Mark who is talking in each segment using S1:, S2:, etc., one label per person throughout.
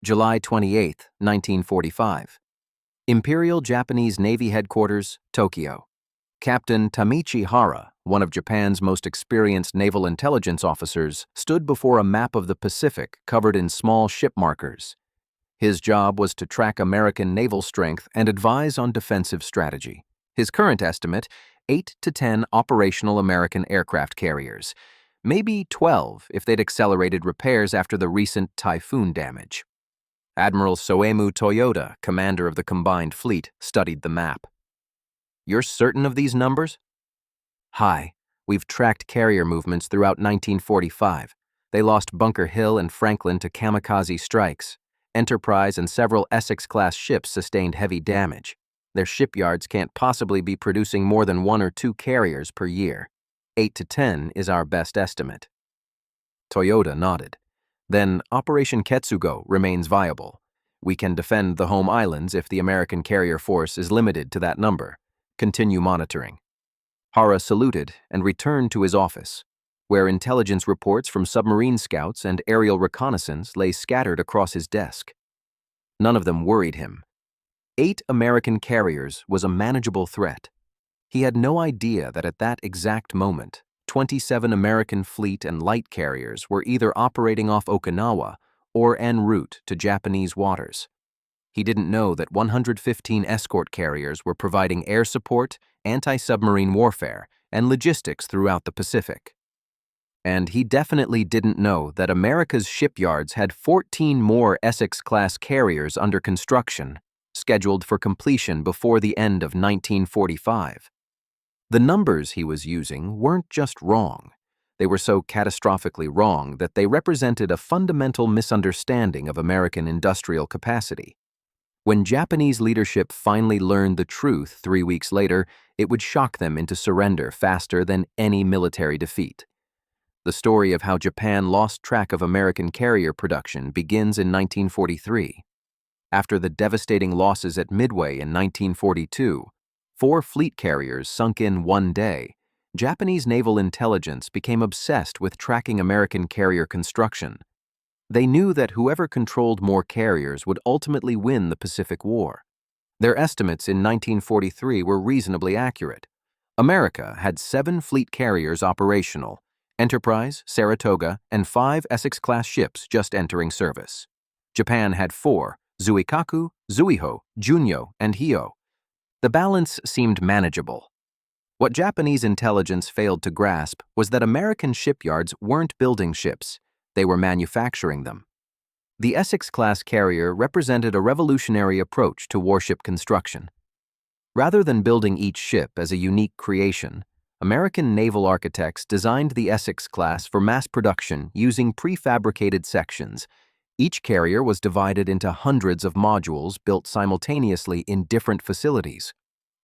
S1: July 28, 1945. Imperial Japanese Navy Headquarters, Tokyo. Captain Tamichi Hara, one of Japan's most experienced naval intelligence officers, stood before a map of the Pacific covered in small ship markers. His job was to track American naval strength and advise on defensive strategy. His current estimate, 8 to 10 operational American aircraft carriers, maybe 12 if they'd accelerated repairs after the recent typhoon damage. Admiral Soemu Toyoda, commander of the combined fleet, studied the map. "You're certain of these numbers?" "Hi, we've tracked carrier movements throughout 1945. They lost Bunker Hill and Franklin to kamikaze strikes. Enterprise and several Essex-class ships sustained heavy damage. Their shipyards can't possibly be producing more than 1 or 2 carriers per year. 8 to 10 is our best estimate." Toyota nodded. "Then Operation Ketsugo remains viable. We can defend the home islands if the American carrier force is limited to that number. Continue monitoring." Hara saluted and returned to his office, where intelligence reports from submarine scouts and aerial reconnaissance lay scattered across his desk. None of them worried him. 8 American carriers was a manageable threat. He had no idea that at that exact moment, 27 American fleet and light carriers were either operating off Okinawa or en route to Japanese waters. He didn't know that 115 escort carriers were providing air support, anti-submarine warfare, and logistics throughout the Pacific. And he definitely didn't know that America's shipyards had 14 more Essex-class carriers under construction, scheduled for completion before the end of 1945. The numbers he was using weren't just wrong. They were so catastrophically wrong that they represented a fundamental misunderstanding of American industrial capacity. When Japanese leadership finally learned the truth 3 weeks later, it would shock them into surrender faster than any military defeat. The story of how Japan lost track of American carrier production begins in 1943. After the devastating losses at Midway in 1942, 4 fleet carriers sunk in one day, Japanese naval intelligence became obsessed with tracking American carrier construction. They knew that whoever controlled more carriers would ultimately win the Pacific War. Their estimates in 1943 were reasonably accurate. America had 7 fleet carriers operational: Enterprise, Saratoga, and 5 Essex-class ships just entering service. Japan had 4: Zuikaku, Zuiho, Junyo, and Hio. The balance seemed manageable. What Japanese intelligence failed to grasp was that American shipyards weren't building ships, they were manufacturing them. The Essex-class carrier represented a revolutionary approach to warship construction. Rather than building each ship as a unique creation, American naval architects designed the Essex-class for mass production using prefabricated sections. Each carrier was divided into hundreds of modules built simultaneously in different facilities.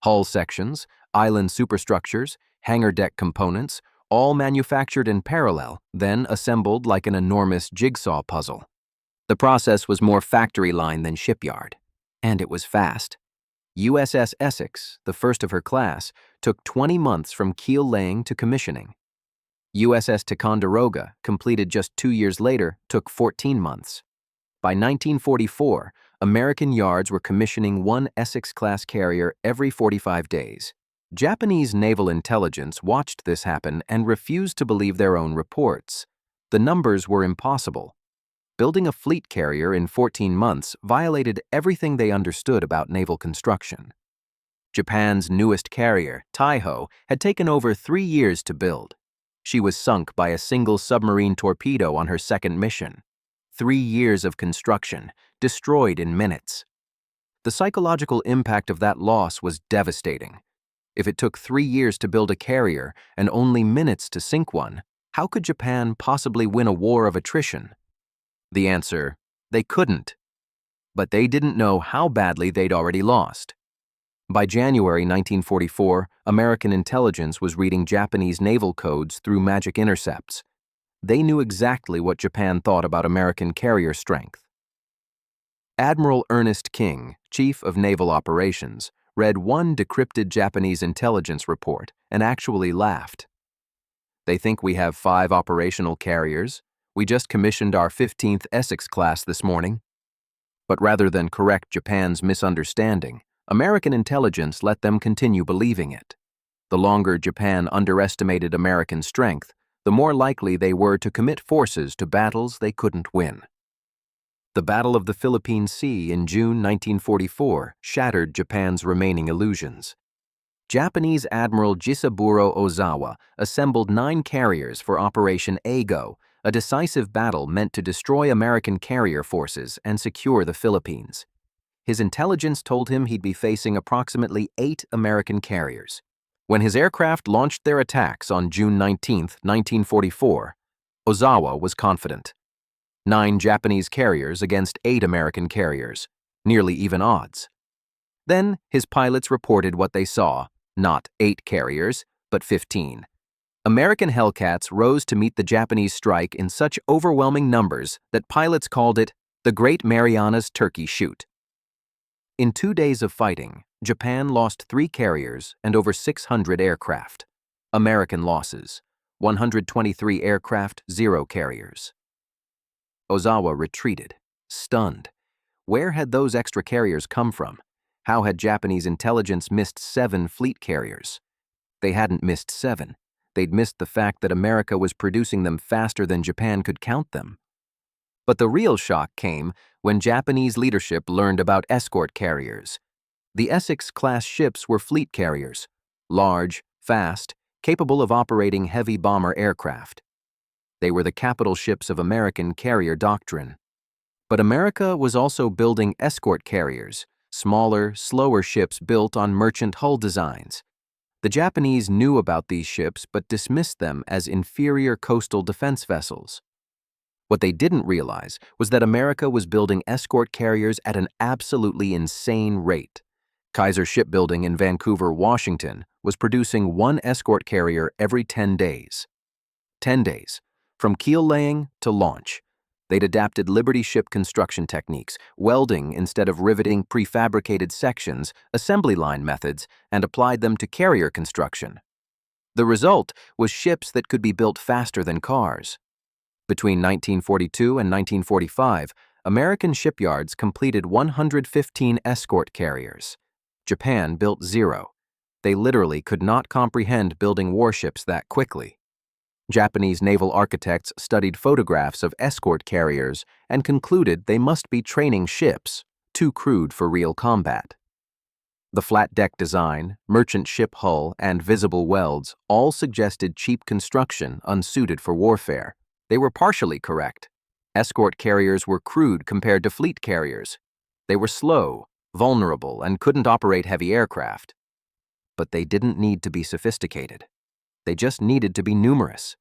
S1: Hull sections, island superstructures, hangar deck components, all manufactured in parallel, then assembled like an enormous jigsaw puzzle. The process was more factory line than shipyard, and it was fast. USS Essex, the first of her class, took 20 months from keel laying to commissioning. USS Ticonderoga, completed just 2 years later, took 14 months. By 1944, American yards were commissioning 1 Essex-class carrier every 45 days. Japanese naval intelligence watched this happen and refused to believe their own reports. The numbers were impossible. Building a fleet carrier in 14 months violated everything they understood about naval construction. Japan's newest carrier, Taiho, had taken over 3 years to build. She was sunk by a single submarine torpedo on her second mission. 3 years of construction, destroyed in minutes. The psychological impact of that loss was devastating. If it took 3 years to build a carrier and only minutes to sink one, how could Japan possibly win a war of attrition? The answer: they couldn't. But they didn't know how badly they'd already lost. By January 1944, American intelligence was reading Japanese naval codes through magic intercepts. They knew exactly what Japan thought about American carrier strength. Admiral Ernest King, Chief of Naval Operations, read one decrypted Japanese intelligence report and actually laughed. "They think we have 5 operational carriers. We just commissioned our 15th Essex-class this morning." But rather than correct Japan's misunderstanding, American intelligence let them continue believing it. The longer Japan underestimated American strength, the more likely they were to commit forces to battles they couldn't win. The Battle of the Philippine Sea in June 1944 shattered Japan's remaining illusions. Japanese Admiral Jisaburo Ozawa assembled 9 carriers for Operation Ago, a decisive battle meant to destroy American carrier forces and secure the Philippines. His intelligence told him he'd be facing approximately 8 American carriers. When his aircraft launched their attacks on June 19, 1944, Ozawa was confident. 9 Japanese carriers against 8 American carriers, nearly even odds. Then his pilots reported what they saw, not 8 carriers, but 15. American Hellcats rose to meet the Japanese strike in such overwhelming numbers that pilots called it the Great Marianas Turkey Shoot. In 2 days of fighting, Japan lost 3 carriers and over 600 aircraft. American losses: 123 aircraft, 0 carriers. Ozawa retreated, stunned. Where had those extra carriers come from? How had Japanese intelligence missed 7 fleet carriers? They hadn't missed 7. They'd missed the fact that America was producing them faster than Japan could count them. But the real shock came when Japanese leadership learned about escort carriers. The Essex-class ships were fleet carriers, large, fast, capable of operating heavy bomber aircraft. They were the capital ships of American carrier doctrine. But America was also building escort carriers, smaller, slower ships built on merchant hull designs. The Japanese knew about these ships but dismissed them as inferior coastal defense vessels. What they didn't realize was that America was building escort carriers at an absolutely insane rate. Kaiser Shipbuilding in Vancouver, Washington, was producing 1 escort carrier every 10 days. 10 days, from keel laying to launch. They'd adapted Liberty ship construction techniques, welding instead of riveting prefabricated sections, assembly line methods, and applied them to carrier construction. The result was ships that could be built faster than cars. Between 1942 and 1945, American shipyards completed 115 escort carriers. Japan built 0. They literally could not comprehend building warships that quickly. Japanese naval architects studied photographs of escort carriers and concluded they must be training ships, too crude for real combat. The flat deck design, merchant ship hull, and visible welds all suggested cheap construction unsuited for warfare. They were partially correct. Escort carriers were crude compared to fleet carriers. They were slow, vulnerable, and couldn't operate heavy aircraft. But they didn't need to be sophisticated. They just needed to be numerous.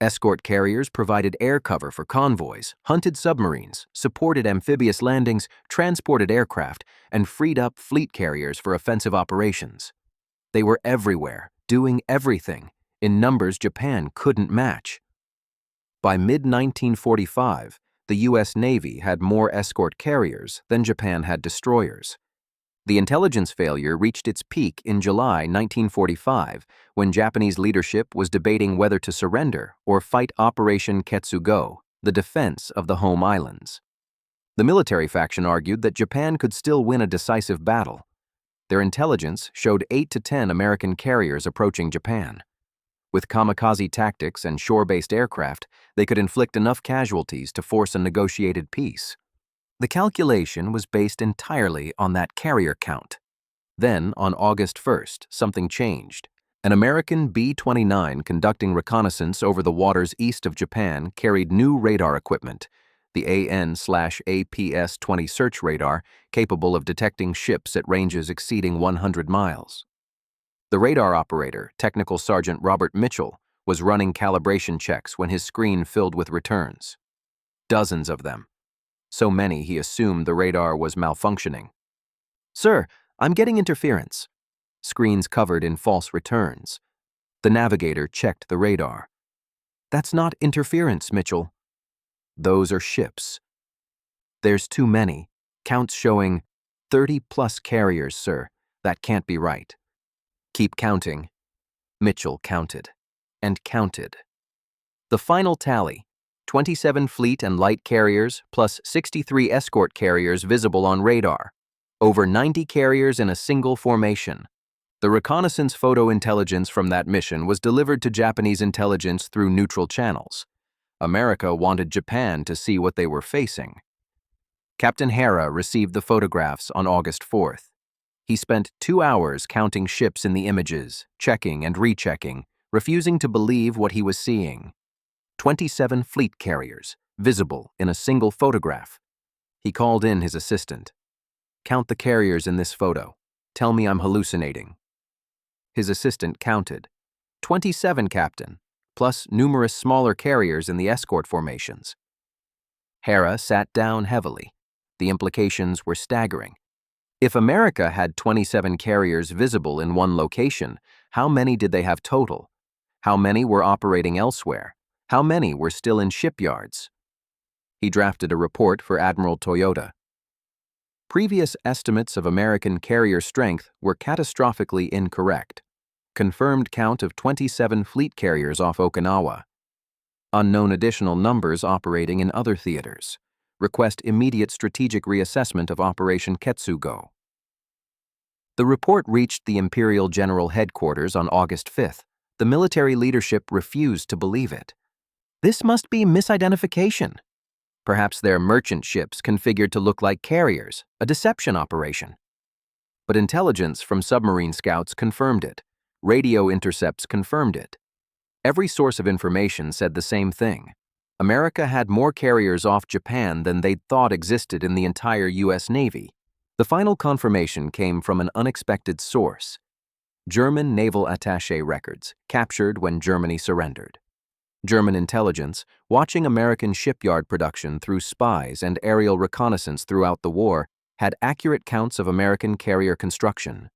S1: Escort carriers provided air cover for convoys, hunted submarines, supported amphibious landings, transported aircraft, and freed up fleet carriers for offensive operations. They were everywhere, doing everything, in numbers Japan couldn't match. By mid-1945, the U.S. Navy had more escort carriers than Japan had destroyers. The intelligence failure reached its peak in July 1945 when Japanese leadership was debating whether to surrender or fight Operation Ketsugo, the defense of the home islands. The military faction argued that Japan could still win a decisive battle. Their intelligence showed 8 to 10 American carriers approaching Japan. With kamikaze tactics and shore-based aircraft, they could inflict enough casualties to force a negotiated peace. The calculation was based entirely on that carrier count. Then, on August 1st, something changed. An American B-29 conducting reconnaissance over the waters east of Japan carried new radar equipment, the AN/APS-20 search radar, capable of detecting ships at ranges exceeding 100 miles. The radar operator, Technical Sergeant Robert Mitchell, was running calibration checks when his screen filled with returns. Dozens of them. So many he assumed the radar was malfunctioning. "Sir, I'm getting interference." Screens covered in false returns. The navigator checked the radar. "That's not interference, Mitchell. Those are ships. There's too many. Counts showing 30+ carriers, sir. That can't be right." "Keep counting." Mitchell counted and counted. The final tally, 27 fleet and light carriers plus 63 escort carriers visible on radar. Over 90 carriers in a single formation. The reconnaissance photo intelligence from that mission was delivered to Japanese intelligence through neutral channels. America wanted Japan to see what they were facing. Captain Hara received the photographs on August 4th. He spent 2 hours counting ships in the images, checking and rechecking, refusing to believe what he was seeing. 27 fleet carriers, visible in a single photograph. He called in his assistant. "Count the carriers in this photo. Tell me I'm hallucinating." His assistant counted. 27, Captain, plus numerous smaller carriers in the escort formations. Hara sat down heavily. The implications were staggering. If America had 27 carriers visible in one location, how many did they have total? How many were operating elsewhere? How many were still in shipyards? He drafted a report for Admiral Toyota. Previous estimates of American carrier strength were catastrophically incorrect. Confirmed count of 27 fleet carriers off Okinawa. Unknown additional numbers operating in other theaters. Request immediate strategic reassessment of Operation Ketsugo. The report reached the Imperial General Headquarters on August 5th. The military leadership refused to believe it. This must be misidentification. Perhaps they're merchant ships configured to look like carriers, a deception operation. But intelligence from submarine scouts confirmed it. Radio intercepts confirmed it. Every source of information said the same thing. America had more carriers off Japan than they'd thought existed in the entire U.S. Navy. The final confirmation came from an unexpected source. German naval attaché records, captured when Germany surrendered. German intelligence, watching American shipyard production through spies and aerial reconnaissance throughout the war, had accurate counts of American carrier construction.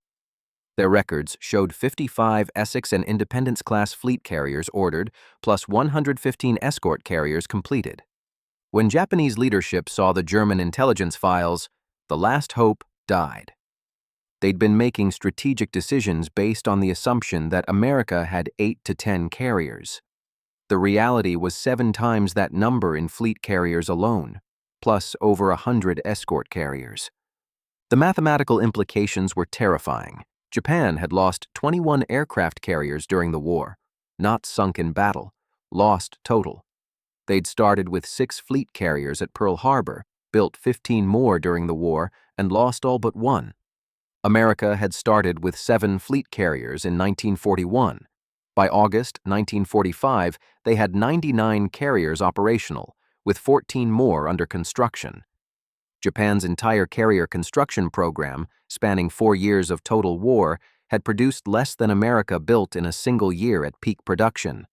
S1: Their records showed 55 Essex and Independence-class fleet carriers ordered, plus 115 escort carriers completed. When Japanese leadership saw the German intelligence files, the last hope died. They'd been making strategic decisions based on the assumption that America had 8 to 10 carriers. The reality was 7 times that number in fleet carriers alone, plus over 100 escort carriers. The mathematical implications were terrifying. Japan had lost 21 aircraft carriers during the war, not sunk in battle, lost total. They'd started with 6 fleet carriers at Pearl Harbor, built 15 more during the war, and lost all but 1. America had started with 7 fleet carriers in 1941. By August 1945, they had 99 carriers operational, with 14 more under construction. Japan's entire carrier construction program, spanning 4 years of total war, had produced less than America built in a single year at peak production.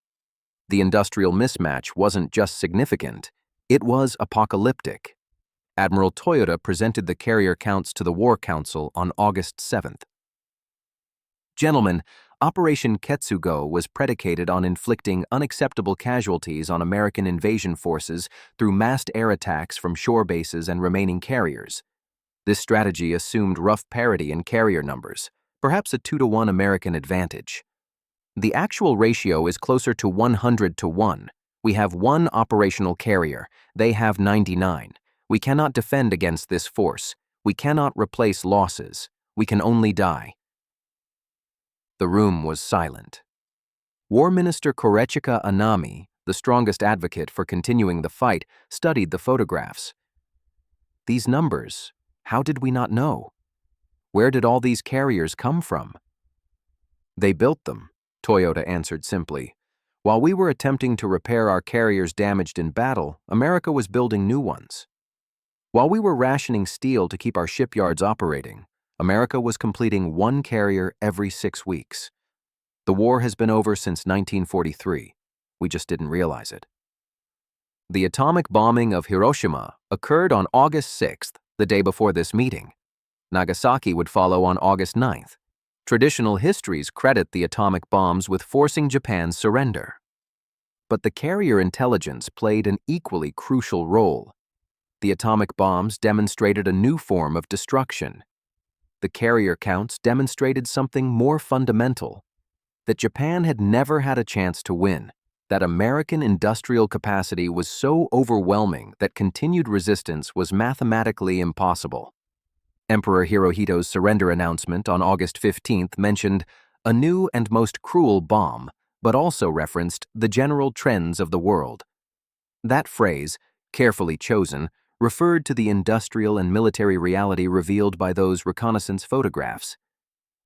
S1: The industrial mismatch wasn't just significant, it was apocalyptic. Admiral Toyota presented the carrier counts to the War Council on August 7th. "Gentlemen, Operation Ketsugo was predicated on inflicting unacceptable casualties on American invasion forces through massed air attacks from shore bases and remaining carriers. This strategy assumed rough parity in carrier numbers, perhaps a 2-to-1 American advantage. The actual ratio is closer to 100 to 1. We have 1 operational carrier, they have 99. We cannot defend against this force. We cannot replace losses. We can only die." The room was silent. War Minister Korechika Anami, the strongest advocate for continuing the fight, studied the photographs. "These numbers, how did we not know? Where did all these carriers come from?" "They built them," Toyota answered simply. "While we were attempting to repair our carriers damaged in battle, America was building new ones. While we were rationing steel to keep our shipyards operating, America was completing 1 carrier every 6 weeks. The war has been over since 1943. We just didn't realize it." The atomic bombing of Hiroshima occurred on August 6th, the day before this meeting. Nagasaki would follow on August 9th. Traditional histories credit the atomic bombs with forcing Japan's surrender. But the carrier intelligence played an equally crucial role. The atomic bombs demonstrated a new form of destruction. The carrier counts demonstrated something more fundamental, that Japan had never had a chance to win. that American industrial capacity was so overwhelming that continued resistance was mathematically impossible. Emperor Hirohito's surrender announcement on August 15th mentioned a new and most cruel bomb, but also referenced the general trends of the world. That phrase, carefully chosen, referred to the industrial and military reality revealed by those reconnaissance photographs.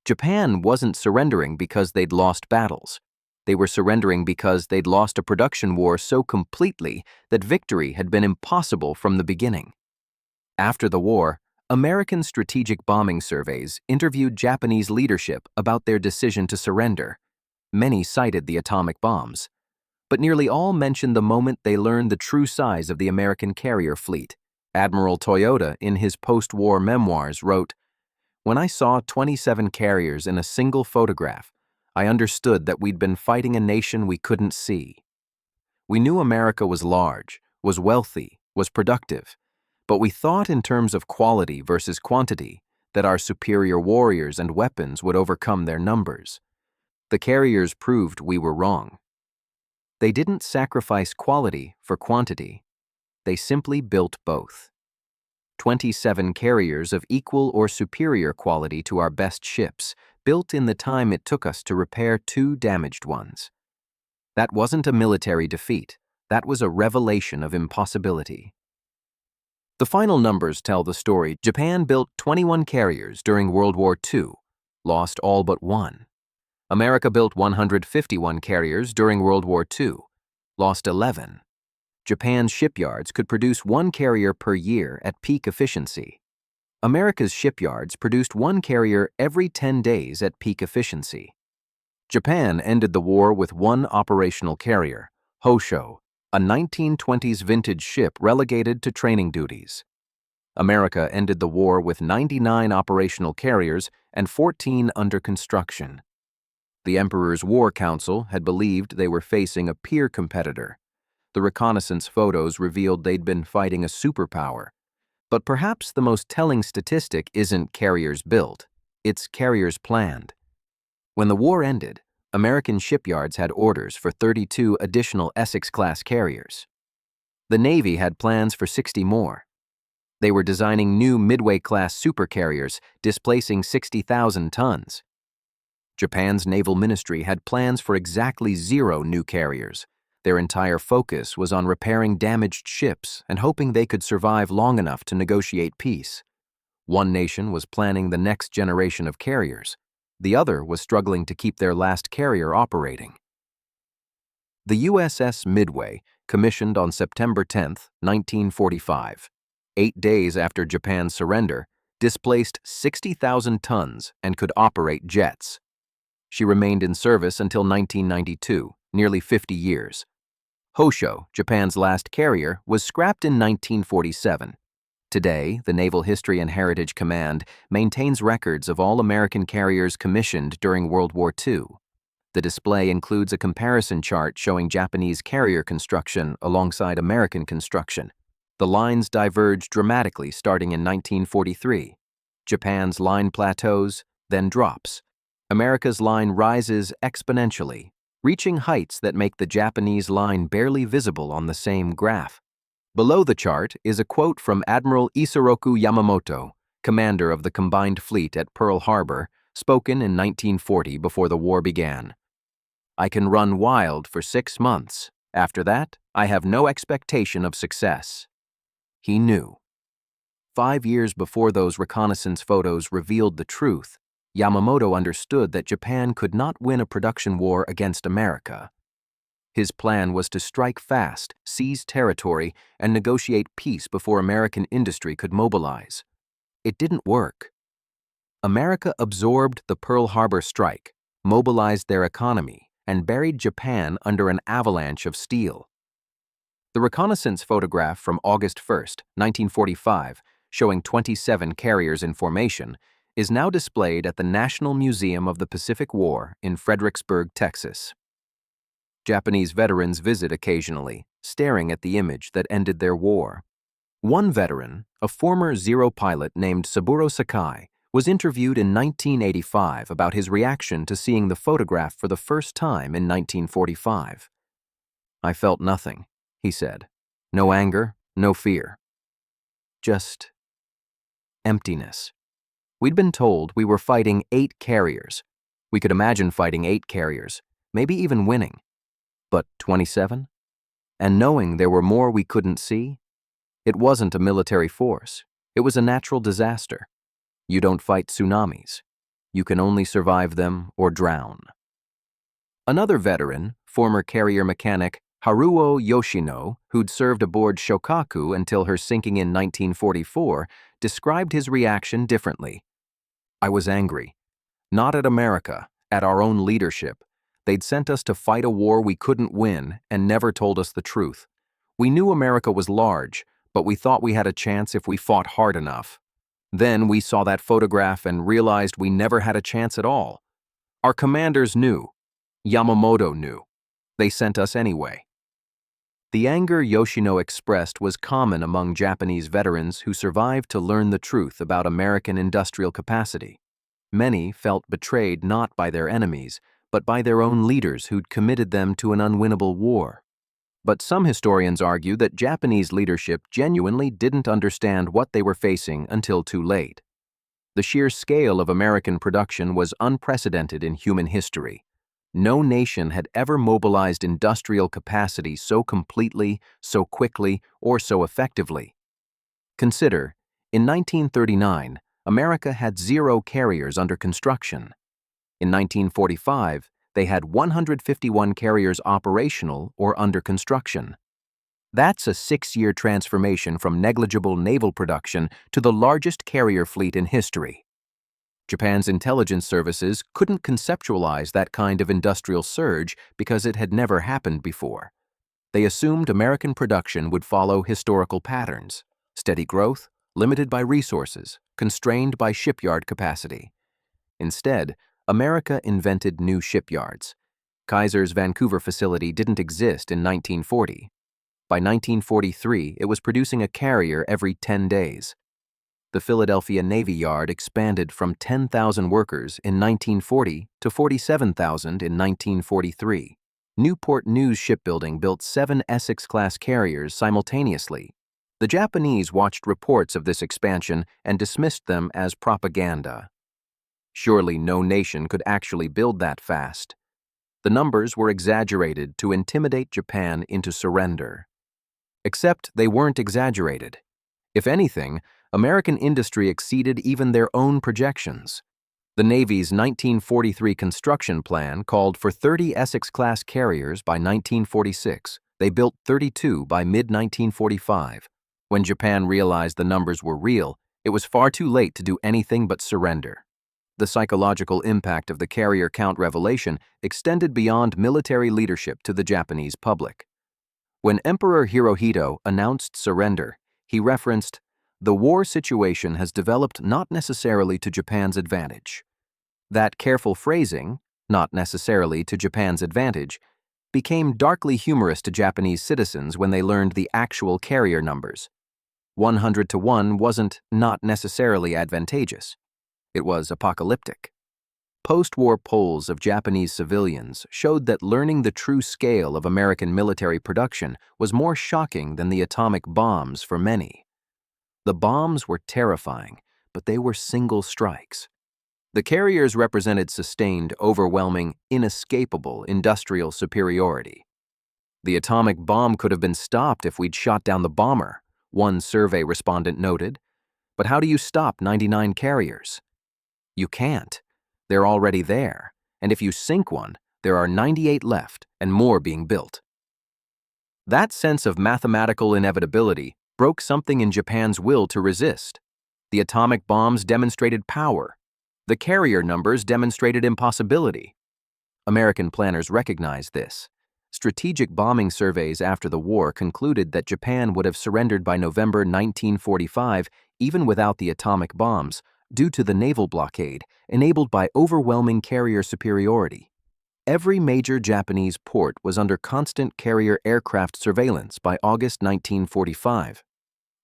S1: Japan wasn't surrendering because they'd lost battles. They were surrendering because they'd lost a production war so completely that victory had been impossible from the beginning. After the war, American strategic bombing surveys interviewed Japanese leadership about their decision to surrender. Many cited the atomic bombs, but nearly all mentioned the moment they learned the true size of the American carrier fleet. Admiral Toyota, in his post-war memoirs, wrote, "When I saw 27 carriers in a single photograph, I understood that we'd been fighting a nation we couldn't see. We knew America was large, was wealthy, was productive, but we thought in terms of quality versus quantity, that our superior warriors and weapons would overcome their numbers. The carriers proved we were wrong. They didn't sacrifice quality for quantity. They simply built both. 27 carriers of equal or superior quality to our best ships, built in the time it took us to repair 2 damaged ones. That wasn't a military defeat. That was a revelation of impossibility." The final numbers tell the story. Japan built 21 carriers during World War II, lost all but 1. America built 151 carriers during World War II, lost 11. Japan's shipyards could produce 1 carrier per year at peak efficiency. America's shipyards produced 1 carrier every 10 days at peak efficiency. Japan ended the war with 1 operational carrier, Hosho, a 1920s vintage ship relegated to training duties. America ended the war with 99 operational carriers and 14 under construction. The Emperor's War Council had believed they were facing a peer competitor. The reconnaissance photos revealed they'd been fighting a superpower. But perhaps the most telling statistic isn't carriers built, it's carriers planned. When the war ended, American shipyards had orders for 32 additional Essex-class carriers. The Navy had plans for 60 more. They were designing new Midway-class supercarriers, displacing 60,000 tons. Japan's naval ministry had plans for exactly 0 new carriers. Their entire focus was on repairing damaged ships and hoping they could survive long enough to negotiate peace. One nation was planning the next generation of carriers. The other was struggling to keep their last carrier operating. The USS Midway, commissioned on September 10, 1945, 8 days after Japan's surrender, displaced 60,000 tons and could operate jets. She remained in service until 1992, nearly 50 years. Hosho, Japan's last carrier, was scrapped in 1947. Today, the Naval History and Heritage Command maintains records of all American carriers commissioned during World War II. The display includes a comparison chart showing Japanese carrier construction alongside American construction. The lines diverge dramatically starting in 1943. Japan's line plateaus, then drops. America's line rises exponentially, reaching heights that make the Japanese line barely visible on the same graph. Below the chart is a quote from Admiral Isoroku Yamamoto, commander of the combined fleet at Pearl Harbor, spoken in 1940 before the war began. "I can run wild for 6 months. After that, I have no expectation of success." He knew. 5 years before those reconnaissance photos revealed the truth, Yamamoto understood that Japan could not win a production war against America. His plan was to strike fast, seize territory, and negotiate peace before American industry could mobilize. It didn't work. America absorbed the Pearl Harbor strike, mobilized their economy, and buried Japan under an avalanche of steel. The reconnaissance photograph from August 1, 1945, showing 27 carriers in formation, is now displayed at the National Museum of the Pacific War in Fredericksburg, Texas. Japanese veterans visit occasionally, staring at the image that ended their war. One veteran, a former Zero pilot named Saburo Sakai, was interviewed in 1985 about his reaction to seeing the photograph for the first time in 1945. I felt nothing, he said. No anger, no fear. Just emptiness. We'd been told we were fighting 8 carriers. We could imagine fighting 8 carriers, maybe even winning. But 27? And knowing there were more we couldn't see? It wasn't a military force. It was a natural disaster. You don't fight tsunamis. You can only survive them or drown. Another veteran, former carrier mechanic Haruo Yoshino, who'd served aboard Shokaku until her sinking in 1944, described his reaction differently. I was angry. Not at America, at our own leadership. They'd sent us to fight a war we couldn't win and never told us the truth. We knew America was large, but we thought we had a chance if we fought hard enough. Then we saw that photograph and realized we never had a chance at all. Our commanders knew. Yamamoto knew. They sent us anyway. The anger Yoshino expressed was common among Japanese veterans who survived to learn the truth about American industrial capacity. Many felt betrayed not by their enemies, but by their own leaders who'd committed them to an unwinnable war. But some historians argue that Japanese leadership genuinely didn't understand what they were facing until too late. The sheer scale of American production was unprecedented in human history. No nation had ever mobilized industrial capacity so completely, so quickly, or so effectively. Consider, in 1939, America had 0 carriers under construction. In 1945, they had 151 carriers operational or under construction. That's a 6-year transformation from negligible naval production to the largest carrier fleet in history. Japan's intelligence services couldn't conceptualize that kind of industrial surge because it had never happened before. They assumed American production would follow historical patterns: steady growth, limited by resources, constrained by shipyard capacity. Instead, America invented new shipyards. Kaiser's Vancouver facility didn't exist in 1940. By 1943, it was producing a carrier every 10 days. The Philadelphia Navy Yard expanded from 10,000 workers in 1940 to 47,000 in 1943. Newport News Shipbuilding built 7 Essex-class carriers simultaneously. The Japanese watched reports of this expansion and dismissed them as propaganda. Surely no nation could actually build that fast. The numbers were exaggerated to intimidate Japan into surrender. Except they weren't exaggerated. If anything, American industry exceeded even their own projections. The Navy's 1943 construction plan called for 30 Essex-class carriers by 1946. They built 32 by mid-1945. When Japan realized the numbers were real, it was far too late to do anything but surrender. The psychological impact of the carrier count revelation extended beyond military leadership to the Japanese public. When Emperor Hirohito announced surrender, he referenced, "The war situation has developed not necessarily to Japan's advantage." That careful phrasing, "not necessarily to Japan's advantage," became darkly humorous to Japanese citizens when they learned the actual carrier numbers. 100 to 1 wasn't not necessarily advantageous. It was apocalyptic. Post-war polls of Japanese civilians showed that learning the true scale of American military production was more shocking than the atomic bombs for many. The bombs were terrifying, but they were single strikes. The carriers represented sustained, overwhelming, inescapable industrial superiority. The atomic bomb could have been stopped if we'd shot down the bomber, one survey respondent noted. But how do you stop 99 carriers? You can't. They're already there, and if you sink one, there are 98 left and more being built. That sense of mathematical inevitability broke something in Japan's will to resist. The atomic bombs demonstrated power. The carrier numbers demonstrated impossibility. American planners recognized this. Strategic bombing surveys after the war concluded that Japan would have surrendered by November 1945 even without the atomic bombs, due to the naval blockade enabled by overwhelming carrier superiority. Every major Japanese port was under constant carrier aircraft surveillance by August 1945.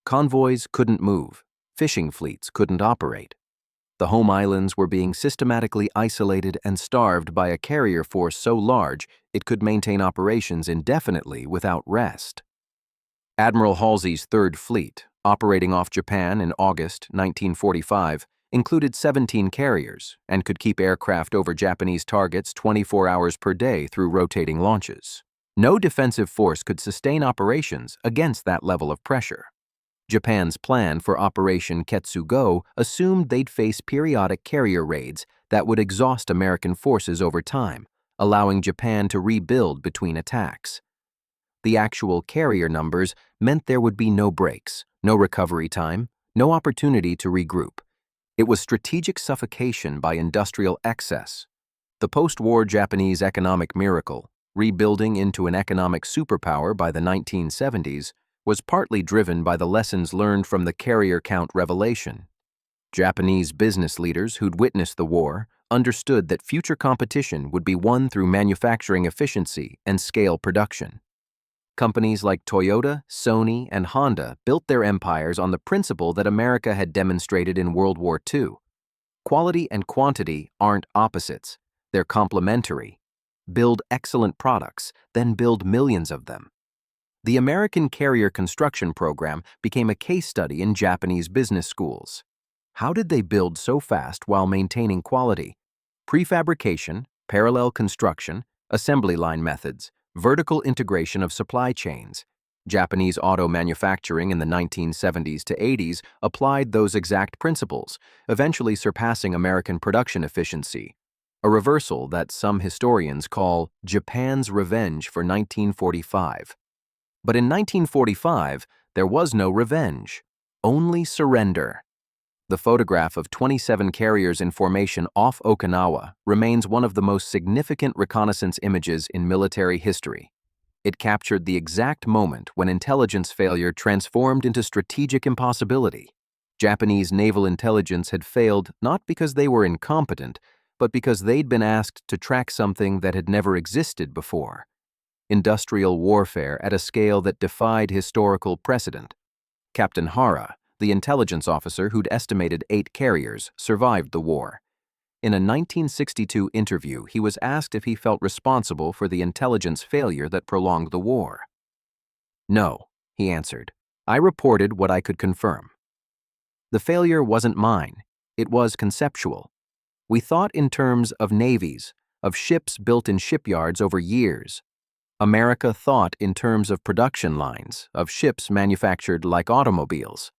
S1: Convoys couldn't move. Fishing fleets couldn't operate. The home islands were being systematically isolated and starved by a carrier force so large it could maintain operations indefinitely without rest. Admiral Halsey's Third Fleet, operating off Japan in August 1945, included 17 carriers and could keep aircraft over Japanese targets 24 hours per day through rotating launches. No defensive force could sustain operations against that level of pressure. Japan's plan for Operation Ketsugo assumed they'd face periodic carrier raids that would exhaust American forces over time, allowing Japan to rebuild between attacks. The actual carrier numbers meant there would be no breaks, no recovery time, no opportunity to regroup. It was strategic suffocation by industrial excess. The post-war Japanese economic miracle, rebuilding into an economic superpower by the 1970s, was partly driven by the lessons learned from the carrier count revelation. Japanese business leaders who'd witnessed the war understood that future competition would be won through manufacturing efficiency and scale production. Companies like Toyota, Sony, and Honda built their empires on the principle that America had demonstrated in World War II. Quality and quantity aren't opposites, they're complementary. Build excellent products, then build millions of them. The American Carrier Construction Program became a case study in Japanese business schools. How did they build so fast while maintaining quality? Prefabrication, parallel construction, assembly line methods, vertical integration of supply chains. Japanese auto manufacturing in the 1970s to 80s applied those exact principles, eventually surpassing American production efficiency, a reversal that some historians call Japan's revenge for 1945. But in 1945, there was no revenge, only surrender. The photograph of 27 carriers in formation off Okinawa remains one of the most significant reconnaissance images in military history. It captured the exact moment when intelligence failure transformed into strategic impossibility. Japanese naval intelligence had failed not because they were incompetent, but because they'd been asked to track something that had never existed before. Industrial warfare at a scale that defied historical precedent. Captain Hara, the intelligence officer who'd estimated 8 carriers, survived the war. In a 1962 interview, he was asked if he felt responsible for the intelligence failure that prolonged the war. "No," he answered. "I reported what I could confirm." The failure wasn't mine. It was conceptual. We thought in terms of navies, of ships built in shipyards over years. America thought in terms of production lines, of ships manufactured like automobiles.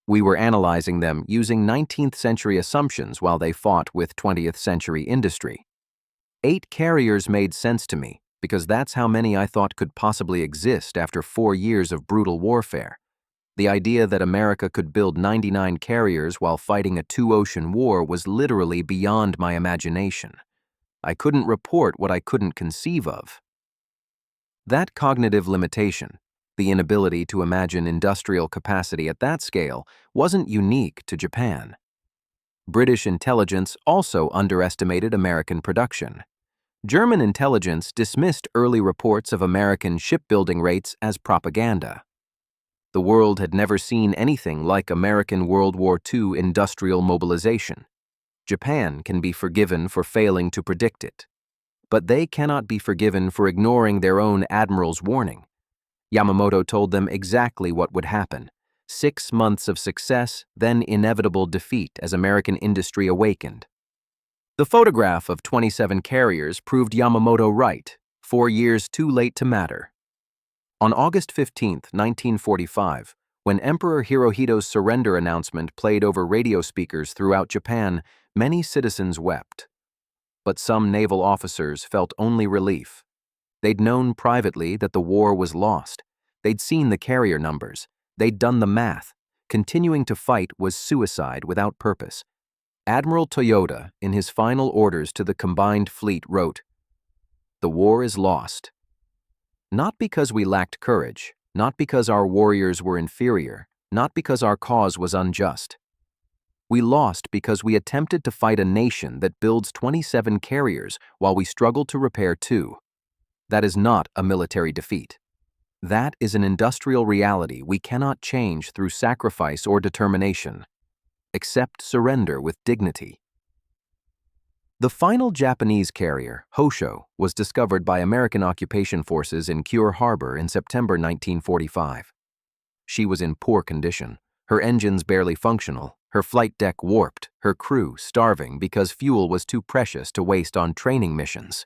S1: We were analyzing them using 19th century assumptions while they fought with 20th century industry. 8 carriers made sense to me because that's how many I thought could possibly exist after 4 years of brutal warfare. The idea that America could build 99 carriers while fighting a 2-ocean war was literally beyond my imagination. I couldn't report what I couldn't conceive of. That cognitive limitation, the inability to imagine industrial capacity at that scale, wasn't unique to Japan. British intelligence also underestimated American production. German intelligence dismissed early reports of American shipbuilding rates as propaganda. The world had never seen anything like American World War II industrial mobilization. Japan can be forgiven for failing to predict it. But they cannot be forgiven for ignoring their own admiral's warning. Yamamoto told them exactly what would happen. 6 months of success, then inevitable defeat as American industry awakened. The photograph of 27 carriers proved Yamamoto right, 4 years too late to matter. On August 15, 1945, when Emperor Hirohito's surrender announcement played over radio speakers throughout Japan, many citizens wept. But some naval officers felt only relief. They'd known privately that the war was lost. They'd seen the carrier numbers. They'd done the math. Continuing to fight was suicide without purpose. Admiral Toyota, in his final orders to the combined fleet, wrote, "The war is lost. Not because we lacked courage, not because our warriors were inferior, not because our cause was unjust. We lost because we attempted to fight a nation that builds 27 carriers while we struggle to repair 2. That is not a military defeat. That is an industrial reality we cannot change through sacrifice or determination." accept surrender with dignity. The final Japanese carrier, Hosho, was discovered by American occupation forces in Cure Harbor in September 1945. She was in poor condition, her engines barely functional, her flight deck warped, her crew starving because fuel was too precious to waste on training missions.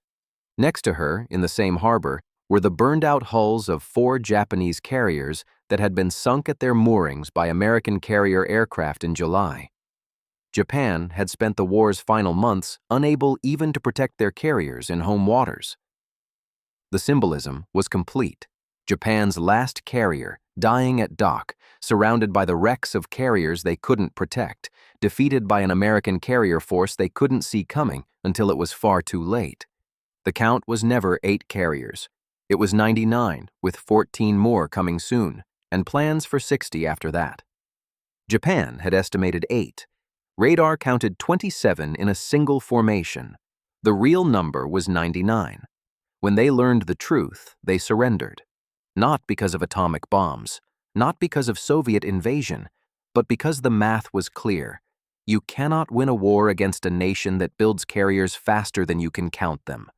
S1: Next to her, in the same harbor, were the burned-out hulls of 4 Japanese carriers that had been sunk at their moorings by American carrier aircraft in July. Japan had spent the war's final months unable even to protect their carriers in home waters. The symbolism was complete. Japan's last carrier, dying at dock, surrounded by the wrecks of carriers they couldn't protect, defeated by an American carrier force they couldn't see coming until it was far too late. The count was never 8 carriers. It was 99, with 14 more coming soon, and plans for 60 after that. Japan had estimated 8. Radar counted 27 in a single formation. The real number was 99. When they learned the truth, they surrendered. Not because of atomic bombs, not because of Soviet invasion, but because the math was clear. You cannot win a war against a nation that builds carriers faster than you can count them.